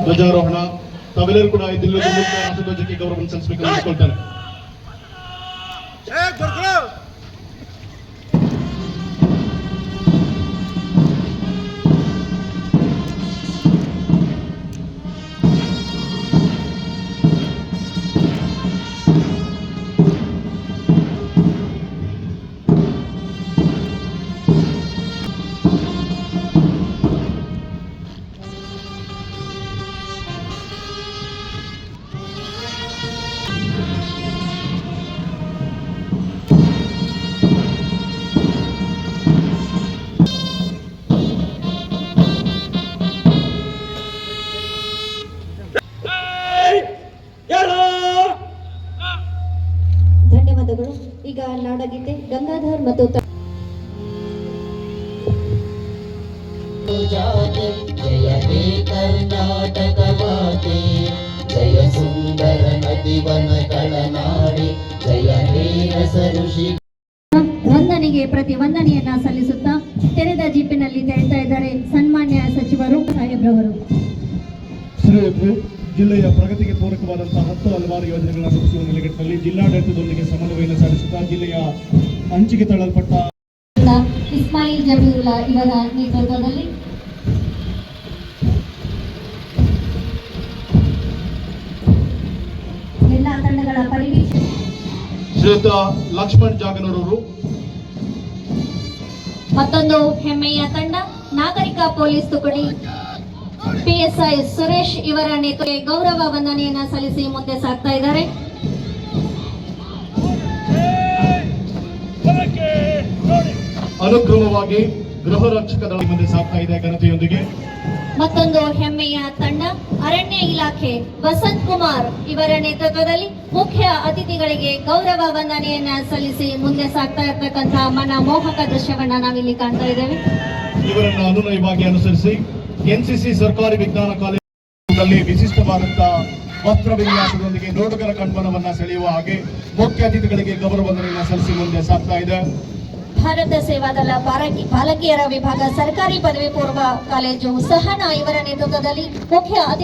ಧ್ವಜಾರೋಹಣ ತಾವೆಲ್ಲರೂ ಕೂಡ ಇದೆಲ್ಲರೂ ರಾಷ್ಟ್ರಧ್ವಜಕ್ಕೆ ಗೌರವ ಸಲ್ಲಿಸಬೇಕು ಅಂದ್ಕೊಳ್ತಾನೆ. ಧನ್ಯವಾದಗಳು. ಈಗ ನಾಡಗೀತೆ ಗಂಗಾಧರ್ ಮತ್ತು ಜಯ ಹೇ ಕರ್ನಾಟಕ ಮಾತೆ, ಜಯ ಸುಂದರ ನದಿವನಗಳ ನಾಡಿ, ಜಯ ಹೇ ಋಷಿ ವಂದನೆಗೆ ಪ್ರತಿ ವಂದನೆಯನ್ನ ಸಲ್ಲಿಸುತ್ತಾ ತೆರೆದ ಜೀಪಿನಲ್ಲಿ ತೆರಳ್ತಾ ಇದ್ದಾರೆ ಸನ್ಮಾನ್ಯ ಸಚಿವರು ಸಾಹೇಬ್ರವರು. ಶ್ರೀಯುತರು ಜಿಲ್ಲೆಯ ಪ್ರಗತಿಗೆ ಪೂರಕವಾದಂತಹ 10 ಹಲವಾರು ಯೋಜನೆಗಳನ್ನು ರೂಪಿಸುವ ನೆಲೆಗಟ್ಟಿನಲ್ಲಿ ಜಿಲ್ಲಾಡಳಿತದೊಂದಿಗೆ ಸಮನ್ವಯವನ್ನು ಸಾಧಿಸುತ್ತಾ ಜಿಲ್ಲೆಯ ಹಂಚಿಕೆ ತಳ್ಳಲ್ಪಟ್ಟ ಇಸ್ಮಾಯಿಲ್ ಜಬೀರುಲ್ಲಾ ಇವರ ನೇತೃತ್ವದಲ್ಲಿ ಎಲ್ಲ ತಂಡಗಳ ಪರಿವೀಕ್ಷಣೆ ಶ್ರೀಯುತ ಲಕ್ಷ್ಮಣ್ ಜಾಗನೂರವರು. ಮತ್ತೊಂದು ಹೆಮ್ಮೆಯ ತಂಡ ನಾಗರಿಕ ಪೊಲೀಸ್ ತುಕಡಿ PSI ಸುರೇಶ್ ಇವರ ನೇತೃತ್ವಕ್ಕೆ ಗೌರವ ವಂದನೆಯನ್ನ ಸಲ್ಲಿಸಿ ಮುಂದೆ ಸಾಗ್ತಾ ಇದ್ದಾರೆ. ಅನುಕ್ರಮವಾಗಿ ಗೃಹ ರಕ್ಷಕ ದಳ ಮುಂದೆ ಸಾಗ್ತಾ ಇದೆ ಘನತೆಯೊಂದಿಗೆ. ಮತ್ತೊಂದು ಹೆಮ್ಮೆಯ ತಂಡ ಅರಣ್ಯ ಇಲಾಖೆ ವಸಂತ್ ಕುಮಾರ್ ಇವರ ನೇತೃತ್ವದಲ್ಲಿ ಮುಖ್ಯ ಅತಿಥಿಗಳಿಗೆ ಗೌರವ ವಂದನೆಯನ್ನ ಸಲ್ಲಿಸಿ ಮುಂದೆ ಸಾಗ್ತಾ ಇರ್ತಕ್ಕಂತಹ ಮನಮೋಹಕ ದೃಶ್ಯವನ್ನ ನಾವಿಲ್ಲಿ ಕಾಣ್ತಾ ಇದ್ದೇವೆ. ಇವರನ್ನು ಅನುನಯವಾಗಿ ಅನುಸರಿಸಿ NCC ಸರ್ಕಾರಿ ವಿಜ್ಞಾನ ಕಾಲೇಜಿನಲ್ಲಿ ವಿಶಿಷ್ಟವಾದಂತಹ ವಸ್ತ್ರ ವಿನ್ಯಾಸದೊಂದಿಗೆ ನೋಡುಗರ ಕಣ್ಮನವನ್ನ ಸೆಳೆಯುವ ಹಾಗೆ ಮುಖ್ಯ ಅತಿಥಿಗಳಿಗೆ ಗೌರವ ವಂದನೆಯನ್ನ ಸಲ್ಲಿಸಿ ಮುಂದೆ ಸಾಗ್ತಾ ಇದೆ. ಭಾರತ ಸೇವಾದಳ ಬಾಲಕಿಯರ ವಿಭಾಗ ಸರ್ಕಾರಿ ಪದವಿ ಪೂರ್ವ ಕಾಲೇಜು ಸಹನಾ ಇವರ ನೇತೃತ್ವದಲ್ಲಿ ಮುಖ್ಯ ಅತಿಥಿ